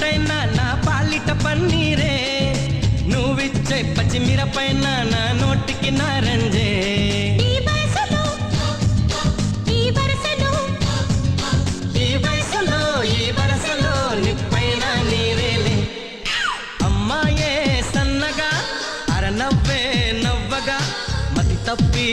పైన నా పాలిట పన్నీరే, నువ్విచ్చే పచ్చిమిర పైన నా నోటికి నారంజే. ఈ వరసలో నిప్పైన నీరేలే. అమ్మాయే సన్నగా అరనవ్వే నవ్వగా మతి తప్పి